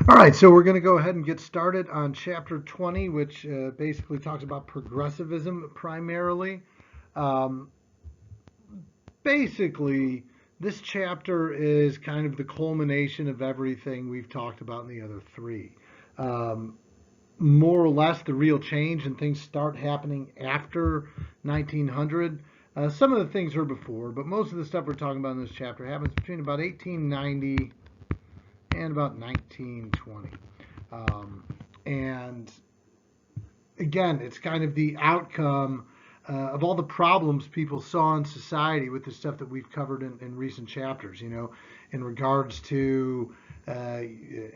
All right, so we're going to go ahead and get started on chapter 20, which basically talks about progressivism primarily. Um, Basically, this chapter is kind of the culmination of everything we've talked about in the other three. Um, More or less, the real change and things start happening after 1900. Some of the things are before, but most of the stuff we're talking about in this chapter happens between about 1890 and about 1920. And again, it's kind of the outcome of all the problems people saw in society with the stuff that we've covered in recent chapters, in regards to uh,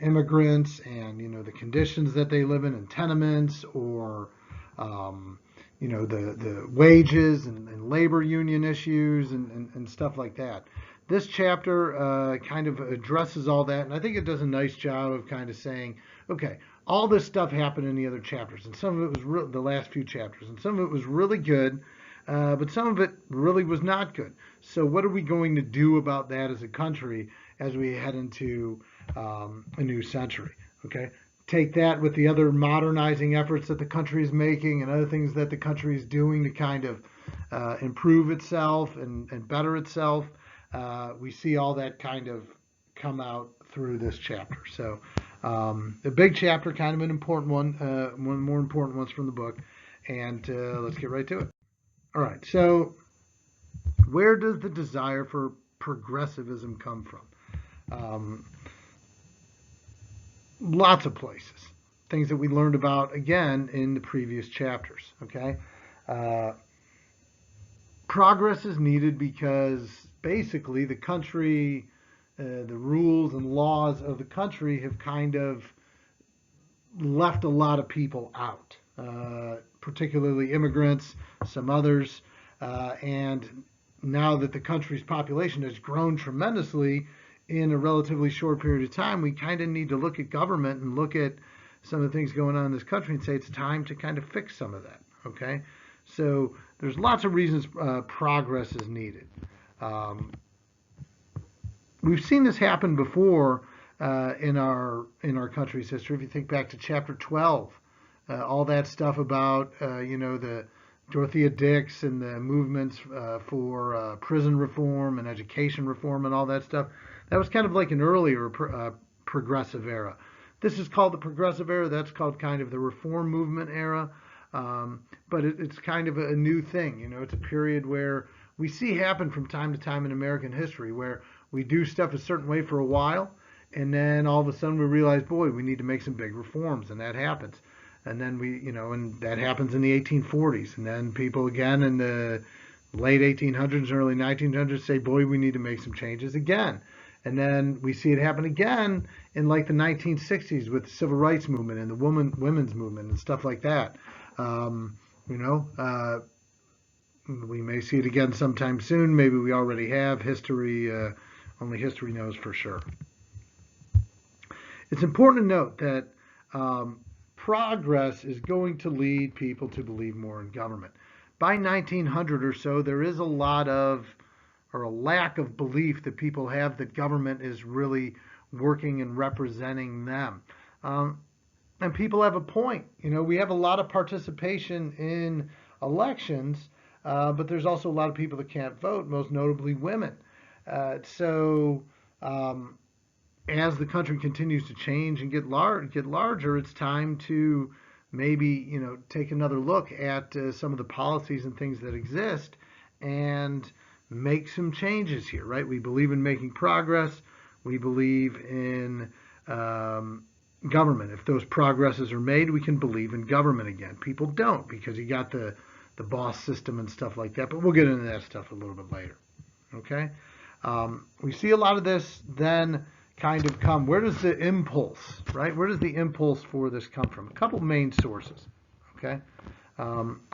immigrants and, the conditions that they live in tenements or, um, the wages and labor union issues and stuff like that. This chapter kind of addresses all that, and I think it does a nice job of kind of saying, okay, all this stuff happened in the other chapters, and some of it was the last few chapters, and some of it was really good, but some of it really was not good. So, what are we going to do about that as a country as we head into a new century? Okay, take that with the other modernizing efforts that the country is making and other things that the country is doing to kind of improve itself and better itself. We see all that kind of come out through this chapter. So, a big chapter, kind of an important one, one of the more important ones from the book. And let's get right to it. All right. So, where does the desire for progressivism come from? Um, Lots of places. Things that we learned about again in the previous chapters. Okay. Uh, Progress is needed because basically the country, the rules and laws of the country have kind of left a lot of people out, particularly immigrants, some others, and now that the country's population has grown tremendously in a relatively short period of time, we kind of need to look at government and look at some of the things going on in this country and say it's time to kind of fix some of that. Okay, so there's lots of reasons progress is needed. Um, we've seen this happen before in our country's history. If you think back to chapter 12, all that stuff about the Dorothea Dix and the movements for prison reform and education reform and all that stuff. That was kind of like an earlier progressive era. This is called the progressive era. That's called kind of the reform movement era. But it's kind of a new thing. It's a period where we see happen from time to time in American history where we do stuff a certain way for a while, and then all of a sudden we realize, boy, we need to make some big reforms, and that happens. And then and that happens in the 1840s, and then people again in the late 1800s, early 1900s say, boy, we need to make some changes again. And then we see it happen again in like the 1960s with the civil rights movement and the women's movement and stuff like that. Um, you know, uh, we may see it again sometime soon. Maybe we already have. Only history knows for sure. It's important to note that um, progress is going to lead people to believe more in government. By 1900 or so, there is a lot of, or a lack of belief that people have that government is really working and representing them. Um, and people have a point. We have a lot of participation in elections, but there's also a lot of people that can't vote, most notably women. So um, as the country continues to change and get larger, it's time to maybe take another look at some of the policies and things that exist and make some changes here. Right? We believe in making progress. We believe in government. If those progresses are made, we can believe in government again. People don't because you got the boss system and stuff like that. But we'll get into that stuff a little bit later. Okay. We see a lot of this then kind of come. Where does the impulse, right? Where does the impulse for this come from? A couple main sources, okay?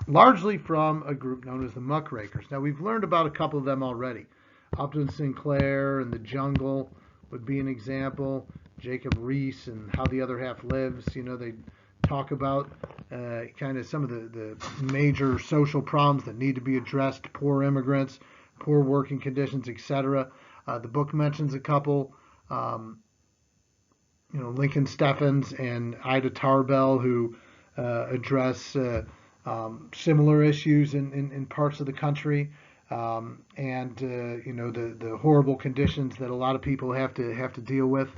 Largely from a group known as the Muckrakers. Now, we've learned about a couple of them already. Upton Sinclair and The Jungle would be an example. Jacob Riis and How the Other Half Lives. They talk about kind of some of the major social problems that need to be addressed, poor immigrants, poor working conditions, etc. The book mentions a couple. Um, Lincoln Steffens and Ida Tarbell, who address similar issues in parts of the country, and the horrible conditions that a lot of people have to deal with.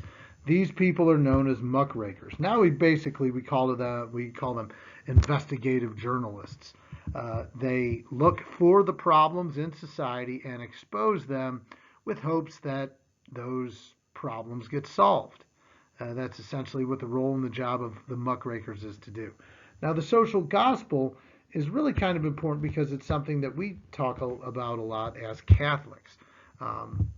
These people are known as muckrakers. Now we call them investigative journalists. They look for the problems in society and expose them with hopes that those problems get solved. That's essentially what the role and the job of the muckrakers is to do. Now, the social gospel is really kind of important because it's something that we talk about a lot as Catholics.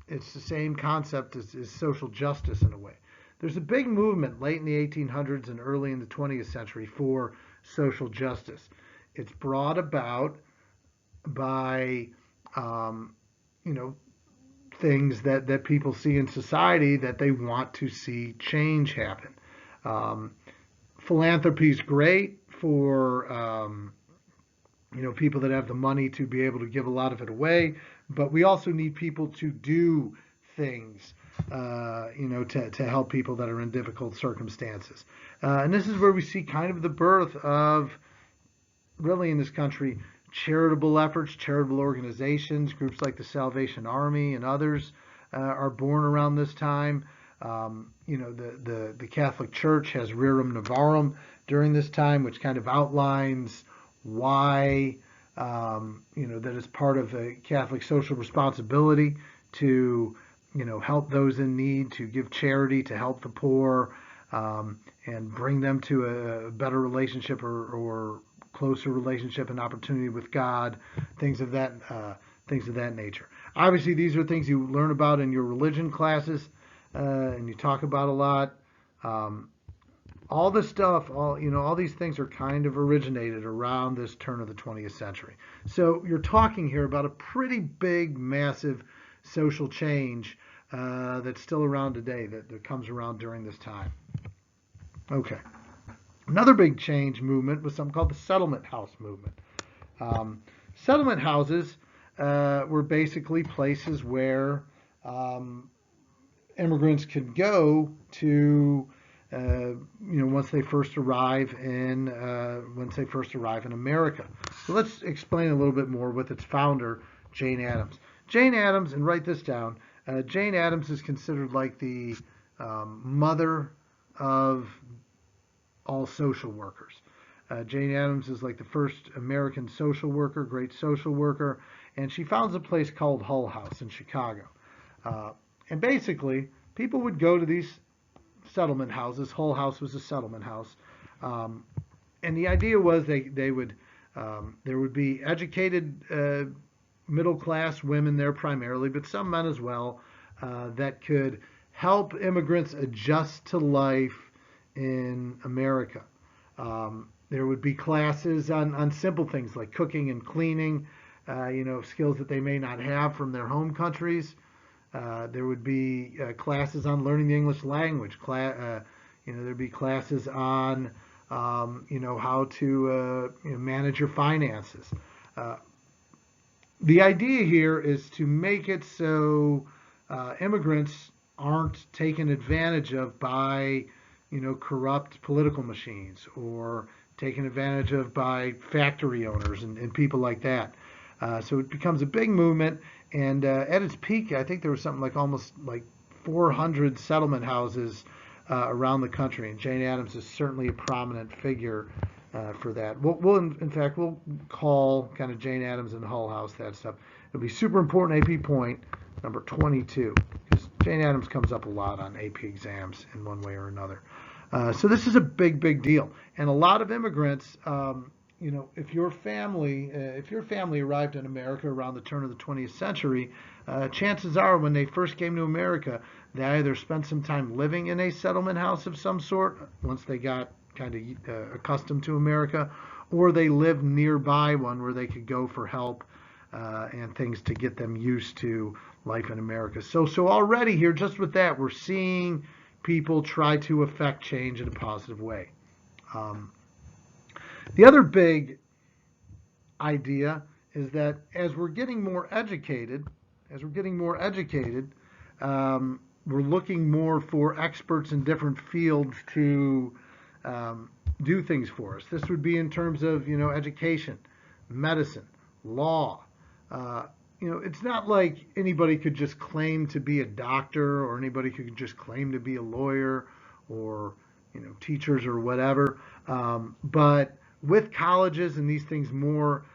It's the same concept as social justice in a way. There's a big movement late in the 1800s and early in the 20th century for social justice. It's brought about by, you know, things that people see in society that they want to see change happen. Philanthropy is great for people that have the money to be able to give a lot of it away, but we also need people to do things, to help people that are in difficult circumstances. And this is where we see kind of the birth of, really in this country, charitable efforts, charitable organizations, groups like the Salvation Army and others are born around this time. The Catholic Church has Rerum Novarum during this time, which kind of outlines why, that is part of a Catholic social responsibility to, help those in need, to give charity, to help the poor, and bring them to a better relationship or closer relationship and opportunity with God, things of that nature. Obviously, these are things you learn about in your religion classes, and you talk about a lot. All this stuff, all these things are kind of originated around this turn of the 20th century. So you're talking here about a pretty big, massive social change that's still around today, that comes around during this time. Okay. Another big change movement was something called the settlement house movement. Settlement houses were basically places where immigrants could go to, once they first arrive in America. So let's explain a little bit more with its founder, Jane Addams. Jane Addams, and write this down. Jane Addams is considered like the mother of all social workers. Jane Addams is like the first American social worker, great social worker, and she founds a place called Hull House in Chicago. And basically, people would go to these settlement houses. Hull House was a settlement house. And the idea was there would be educated middle-class women there primarily, but some men as well, that could help immigrants adjust to life in America. There would be classes on simple things like cooking and cleaning, skills that they may not have from their home countries. There would be classes on learning the English language. There'd be classes on, how to manage your finances. The idea here is to make it so immigrants aren't taken advantage of by, corrupt political machines, or taken advantage of by factory owners and people like that. So it becomes a big movement, and at its peak, I think there was something like almost like 400 settlement houses around the country, and Jane Addams is certainly a prominent figure for that. We'll call kind of Jane Addams and Hull House that stuff. It'll be super important AP point number 22, because Jane Addams comes up a lot on AP exams in one way or another. So this is a big deal, and a lot of immigrants, if your family arrived in America around the turn of the 20th century, chances are when they first came to America, they either spent some time living in a settlement house of some sort once they got kind of accustomed to America, or they lived nearby one where they could go for help and things to get them used to life in America. So already here, just with that, we're seeing people try to affect change in a positive way. The other big idea is that as we're getting more educated, we're looking more for experts in different fields to do things for us. This would be in terms of, education, medicine, law. Uh, it's not like anybody could just claim to be a doctor, or anybody could just claim to be a lawyer, or, teachers or whatever. But with colleges and these things more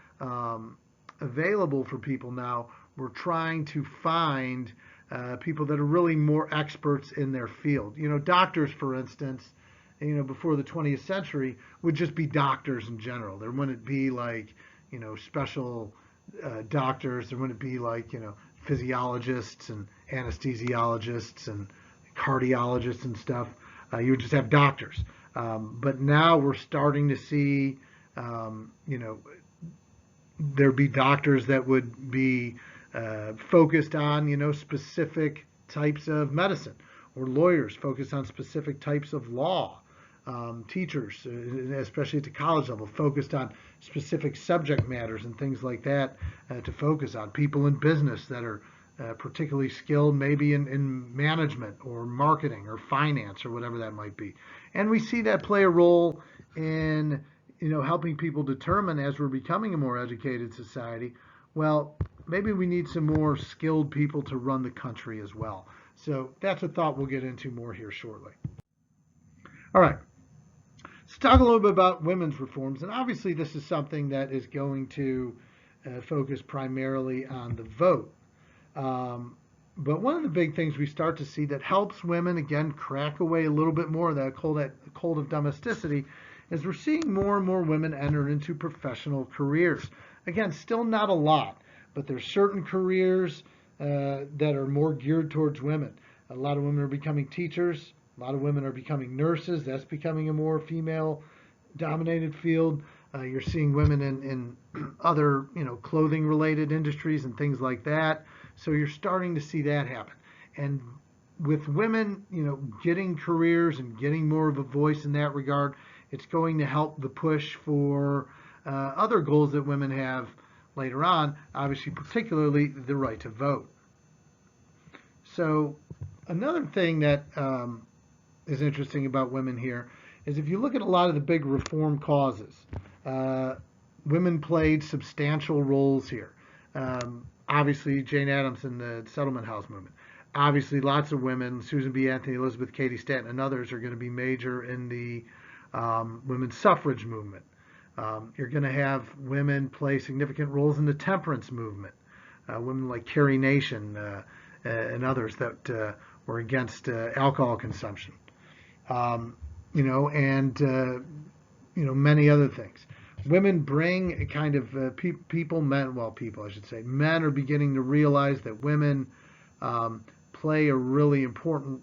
available for people now, we're trying to find people that are really more experts in their field. Doctors, for instance, before the 20th century would just be doctors in general. There wouldn't be like, special doctors. There wouldn't be like, physiologists and anesthesiologists and cardiologists and stuff. You would just have doctors. But now we're starting to see, there'd be doctors that would be focused on, specific types of medicine, or lawyers focused on specific types of law. Teachers, especially at the college level, focused on specific subject matters and things like that to focus on. People in business that are particularly skilled maybe in management or marketing or finance or whatever that might be. And we see that play a role in helping people determine, as we're becoming a more educated society, well, maybe we need some more skilled people to run the country as well. So that's a thought we'll get into more here shortly. All right. Let's talk a little bit about women's reforms. And obviously this is something that is going to focus primarily on the vote. But one of the big things we start to see that helps women, again, crack away a little bit more of that cold of domesticity, is we're seeing more and more women enter into professional careers. Again, still not a lot, but there's certain careers that are more geared towards women. A lot of women are becoming teachers. A lot of women are becoming nurses. That's becoming a more female-dominated field. You're seeing women in other, clothing-related industries and things like that. So you're starting to see that happen. And with women, getting careers and getting more of a voice in that regard, it's going to help the push for other goals that women have later on, obviously particularly the right to vote. So another thing that is interesting about women here is if you look at a lot of the big reform causes, women played substantial roles here. Obviously, Jane Addams and the Settlement House movement. Obviously, lots of women, Susan B. Anthony, Elizabeth Cady Stanton, and others are going to be major in the women's suffrage movement. You're going to have women play significant roles in the temperance movement. Women like Carrie Nation and others that were against alcohol consumption. And many other things. Women bring a kind of men are beginning to realize that women play a really important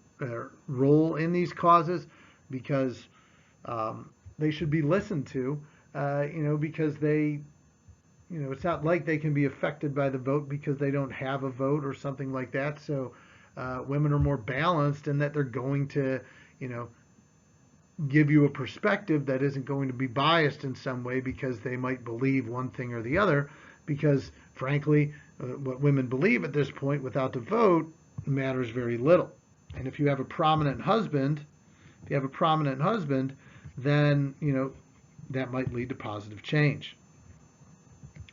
role in these causes because they should be listened to, because they, it's not like they can be affected by the vote because they don't have a vote or something like that. So women are more balanced in that they're going to, give you a perspective that isn't going to be biased in some way because they might believe one thing or the other, because frankly, what women believe at this point without the vote matters very little. And if you have a prominent husband, then, that might lead to positive change.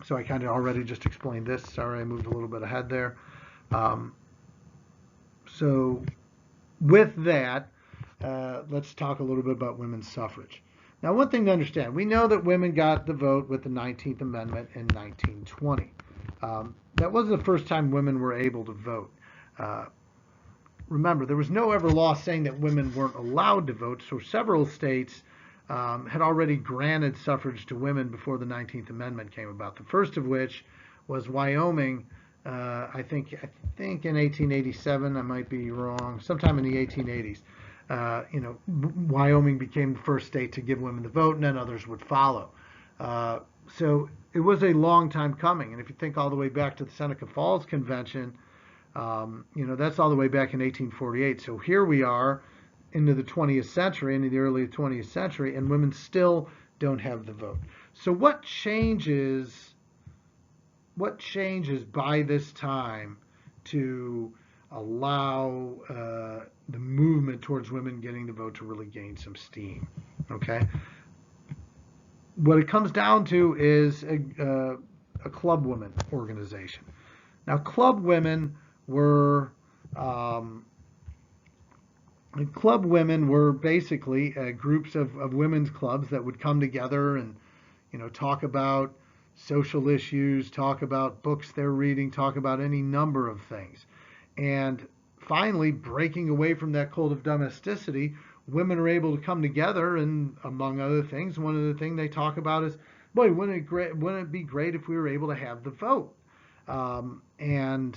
So I kind of already just explained this. Sorry, I moved a little bit ahead there. So with that, let's talk a little bit about women's suffrage. Now, one thing to understand, we know that women got the vote with the 19th Amendment in 1920. That wasn't the first time women were able to vote. Remember, there was no ever law saying that women weren't allowed to vote, so several states had already granted suffrage to women before the 19th Amendment came about. The first of which was Wyoming, I think in 1887, I might be wrong, sometime in the 1880s. Wyoming became the first state to give women the vote, and then others would follow. So it was a long time coming. And if you think all the way back to the Seneca Falls Convention, that's all the way back in 1848. So here we are into the 20th century, into the early 20th century, and women still don't have the vote. So what changes by this time to allow the movement towards women getting the vote to really gain some steam. Okay, what it comes down to is a club women organization. Now, club women were um, basically groups of women's clubs that would come together and talk about social issues, talk about books they're reading, talk about any number of things. And finally, breaking away from that cult of domesticity, women are able to come together, and among other things, one of the things they talk about is, boy, wouldn't it be great if we were able to have the vote? And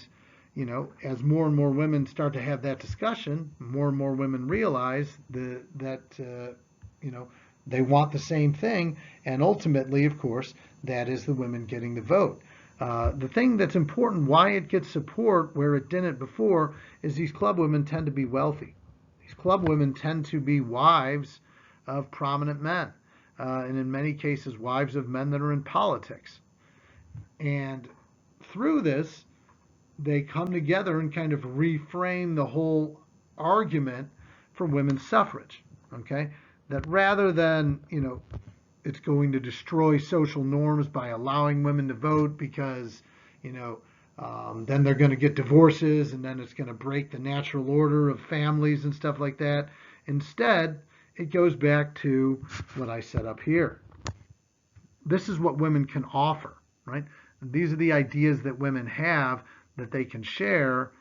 as more and more women start to have that discussion, more and more women realize that they want the same thing, and ultimately, of course, that is the women getting the vote. The thing that's important, why it gets support where it didn't before, is these club women tend to be wealthy. These club women tend to be wives of prominent men, and in many cases, wives of men that are in politics. And through this, they come together and kind of reframe the whole argument for women's suffrage. Okay, that rather than it's going to destroy social norms by allowing women to vote because then they're going to get divorces and then it's going to break the natural order of families and stuff like that. Instead, it goes back to what I set up here. This is what women can offer, right? These are the ideas that women have that they can share,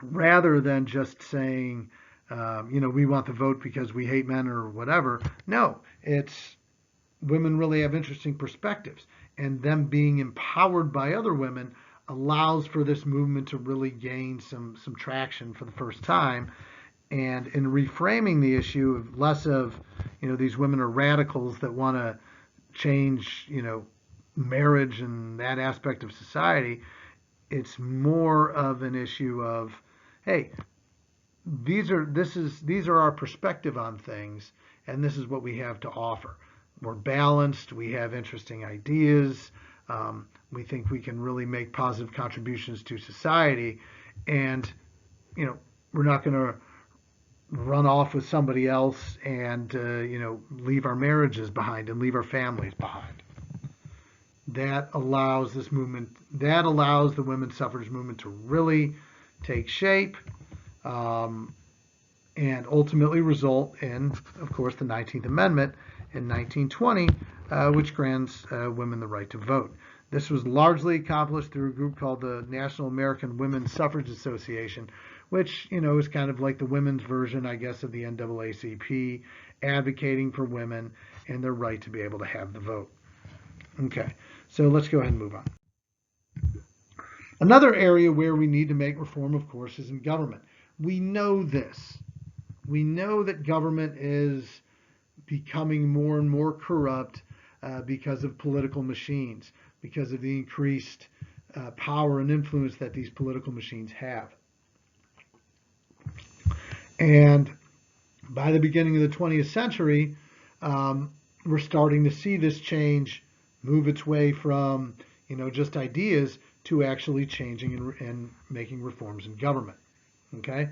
rather than just saying, we want the vote because we hate men or whatever. No, it's women really have interesting perspectives, and them being empowered by other women allows for this movement to really gain some traction for the first time. And in reframing the issue of less of, these women are radicals that want to change, marriage and that aspect of society, it's more of an issue of, hey, these are our perspective on things, and this is what we have to offer. We're balanced. We have interesting ideas. We think we can really make positive contributions to society, and we're not going to run off with somebody else and leave our marriages behind and leave our families behind. That allows this movement. That allows the women's suffrage movement to really take shape. And ultimately result in, of course, the 19th Amendment in 1920, which grants women the right to vote. This was largely accomplished through a group called the National American Women's Suffrage Association, which, is kind of like the women's version, I guess, of the NAACP, advocating for women and their right to be able to have the vote. Okay, so let's go ahead and move on. Another area where we need to make reform, of course, is in government. We know this. We know that government is becoming more and more corrupt because of political machines, because of the increased power and influence that these political machines have. And by the beginning of the 20th century, we're starting to see this change move its way from, just ideas to actually changing and making reforms in government. Okay?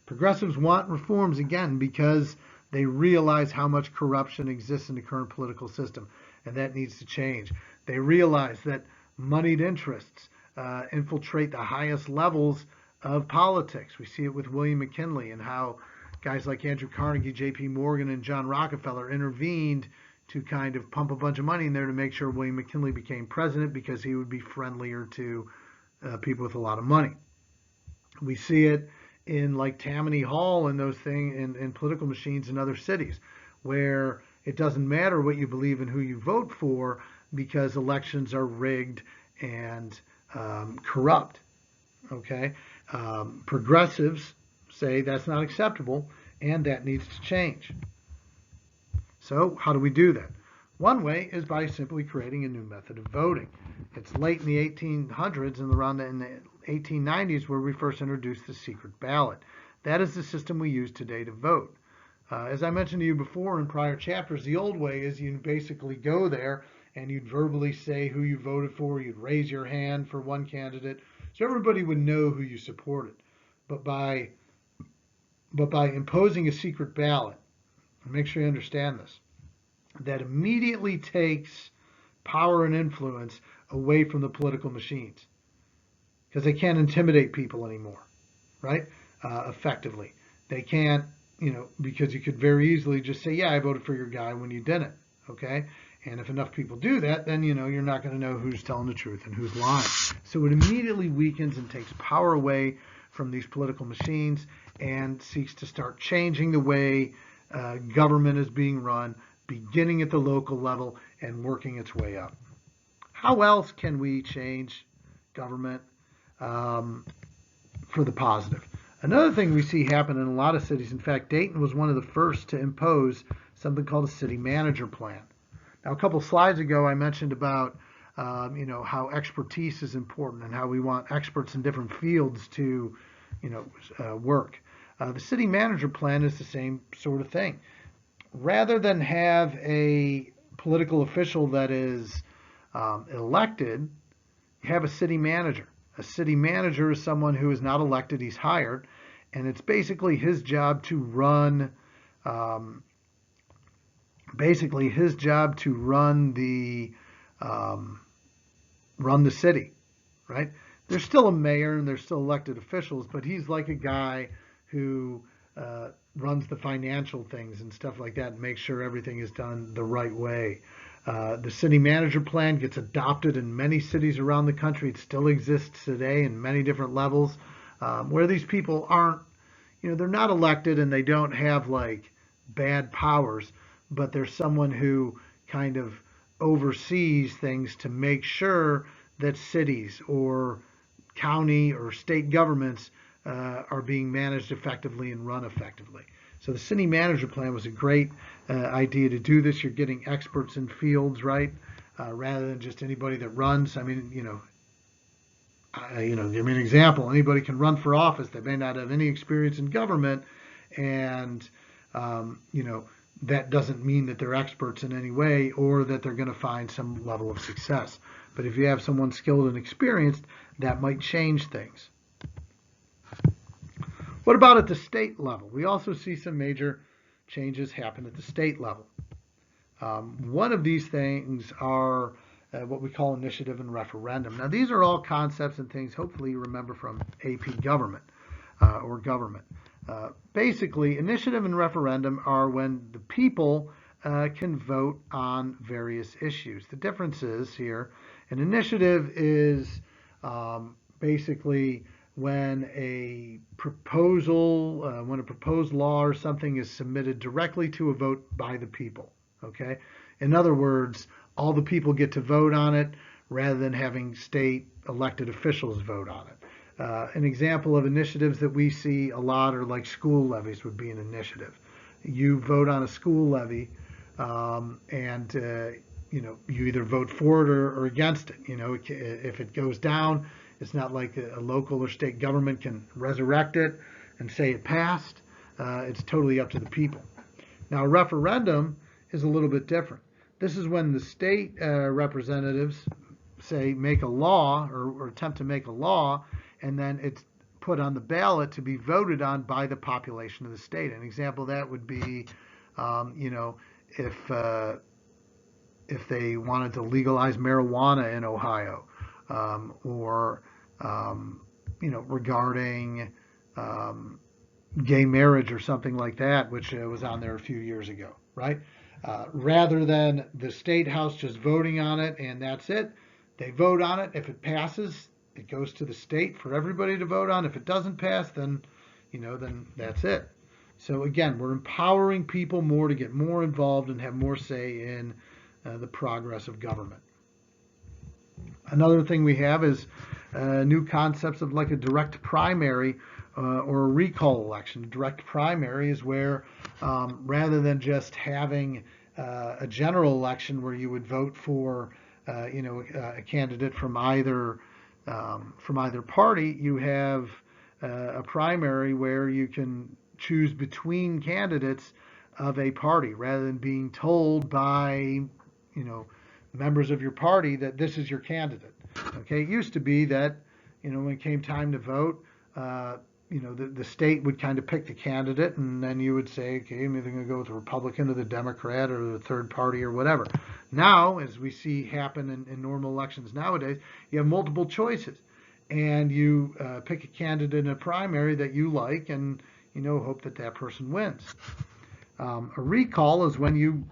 Progressives want reforms, again, because they realize how much corruption exists in the current political system, and that needs to change. They realize that moneyed interests infiltrate the highest levels of politics. We see it with William McKinley and how guys like Andrew Carnegie, J.P. Morgan, and John Rockefeller intervened to kind of pump a bunch of money in there to make sure William McKinley became president because he would be friendlier to people with a lot of money. We see it in like Tammany Hall and those things in political machines in other cities where it doesn't matter what you believe and who you vote for because elections are rigged and corrupt. Okay, progressives say that's not acceptable and that needs to change. So how do we do that? One way is by simply creating a new method of voting. It's late in the 1800s and around in the 1890s where we first introduced the secret ballot. That is the system we use today to vote. As I mentioned to you before in prior chapters, the old way is you basically go there and you'd verbally say who you voted for. You'd raise your hand for one candidate, So everybody would know who you supported. But by imposing a secret ballot, make sure you understand this, that immediately takes power and influence away from the political machines because they can't intimidate people anymore, right? Effectively. They can't, because you could very easily just say, yeah, I voted for your guy when you didn't, okay? And if enough people do that, then, you're not going to know who's telling the truth and who's lying. So it immediately weakens and takes power away from these political machines and seeks to start changing the way government is being run, beginning at the local level and working its way up. How else can we change government for the positive? Another thing we see happen in a lot of cities, in fact, Dayton was one of the first to impose something called a city manager plan. Now, a couple slides ago, I mentioned about how expertise is important and how we want experts in different fields to work. The city manager plan is the same sort of thing. Rather than have a political official that is elected, you have a city manager. A city manager is someone who is not elected, he's hired, and it's basically his job to run run the city, right? There's still a mayor and there's still elected officials, but he's like a guy who runs the financial things and stuff like that and makes sure everything is done the right way. The city manager plan gets adopted in many cities around the country. It still exists today in many different levels, where these people aren't, they're not elected and they don't have like bad powers, but there's someone who kind of oversees things to make sure that cities or county or state governments are being managed effectively and run effectively. So the city manager plan was a great idea to do this. You're getting experts in fields, right? Rather than just anybody that runs. I mean, give me an example. Anybody can run for office. They may not have any experience in government, and that doesn't mean that they're experts in any way or that they're going to find some level of success. But if you have someone skilled and experienced, that might change things. What about at the state level? We also see some major changes happen at the state level. One of these things are what we call initiative and referendum. Now, these are all concepts and things hopefully you remember from AP government or government. Basically, initiative and referendum are when the people can vote on various issues. The difference is here, an initiative is basically when a proposed law or something is submitted directly to a vote by the people. Okay? In other words, all the people get to vote on it rather than having state elected officials vote on it. An example of initiatives that we see a lot are like school levies would be an initiative. You vote on a school levy, and you either vote for it or against it. If it goes down, it's not like a local or state government can resurrect it and say it passed. It's totally up to the people. Now, a referendum is a little bit different. This is when the state representatives say make a law or attempt to make a law, and then it's put on the ballot to be voted on by the population of the state. An example of that would be, if they wanted to legalize marijuana in Ohio, or regarding gay marriage or something like that, which was on there a few years ago, right? Rather than the state house just voting on it and that's it, they vote on it. If it passes, it goes to the state for everybody to vote on. If it doesn't pass, then that's it. So again, we're empowering people more to get more involved and have more say in the progress of government. Another thing we have is new concepts of like a direct primary or a recall election. A direct primary is where rather than just having a general election where you would vote for a candidate from either party, you have a primary where you can choose between candidates of a party rather than being told by members of your party that this is your candidate. Okay, it used to be that when it came time to vote, the state would kind of pick the candidate, and then you would say, okay, I'm either going to go with the Republican or the Democrat or the third party or whatever. Now, as we see happen in normal elections nowadays, you have multiple choices, and you pick a candidate in a primary that you like, and hope that that person wins. A recall is when you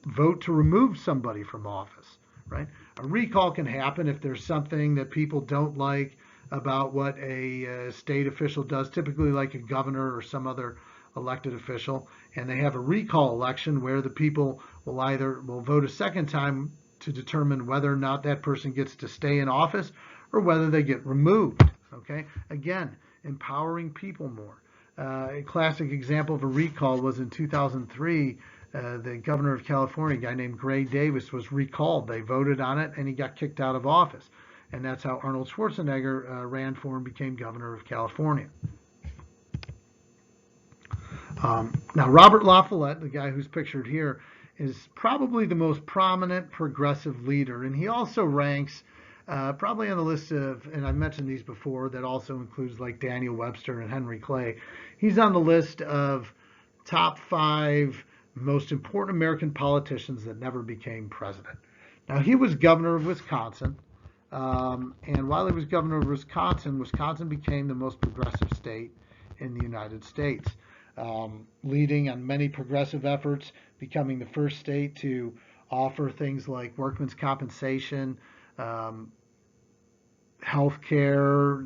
vote to remove somebody from office, right? A recall can happen if there's something that people don't like about what a state official does, typically like a governor or some other elected official, and they have a recall election where the people will vote a second time to determine whether or not that person gets to stay in office or whether they get removed. Okay, again, empowering people more. A classic example of a recall was in 2003. The governor of California, a guy named Gray Davis, was recalled. They voted on it, and he got kicked out of office. And that's how Arnold Schwarzenegger ran for and became governor of California. Now, Robert La Follette, the guy who's pictured here, is probably the most prominent progressive leader. And he also ranks probably on the list of, and I've mentioned these before, that also includes like Daniel Webster and Henry Clay. He's on the list of top 5 most important American politicians that never became president. Now, he was governor of Wisconsin. And while he was governor of Wisconsin, Wisconsin became the most progressive state in the United States, leading on many progressive efforts, becoming the first state to offer things like workmen's compensation, health care,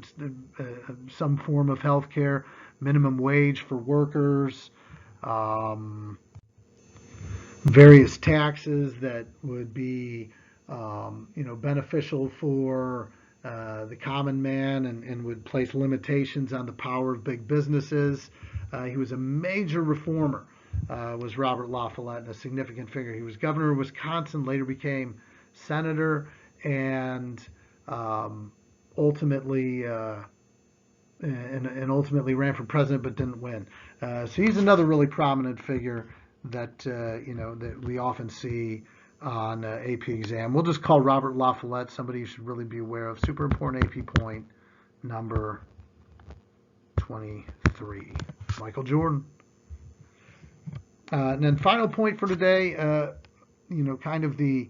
some form of health care, minimum wage for workers, various taxes that would be beneficial for the common man and would place limitations on the power of big businesses. He was a major reformer, was Robert La Follette, and a significant figure. He was governor of Wisconsin, later became senator, and ultimately ran for president but didn't win. So he's another really prominent figure that that we often see on AP exam. We'll just call Robert La Follette somebody you should really be aware of. Super important AP point number 23. Michael Jordan. And then final point for today, kind of the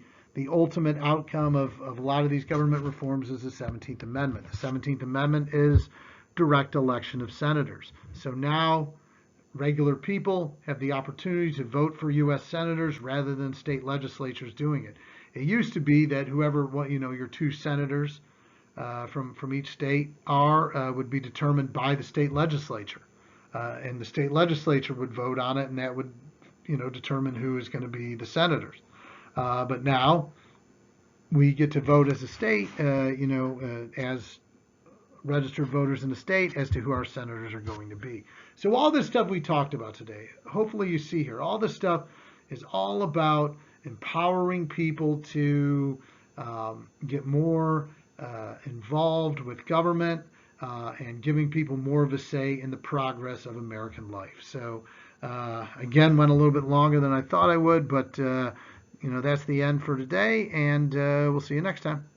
ultimate outcome of a lot of these government reforms is the 17th Amendment. The 17th Amendment is direct election of senators. So now regular people have the opportunity to vote for U.S. senators rather than state legislatures doing it. It used to be that whoever, your 2 senators from each state would be determined by the state legislature. And the state legislature would vote on it, and that would, determine who is going to be the senators. But now we get to vote as a state, as registered voters in the state as to who our senators are going to be. So all this stuff we talked about today, hopefully you see here, all this stuff is all about empowering people to get more involved with government and giving people more of a say in the progress of American life. So again, went a little bit longer than I thought I would, but that's the end for today, and we'll see you next time.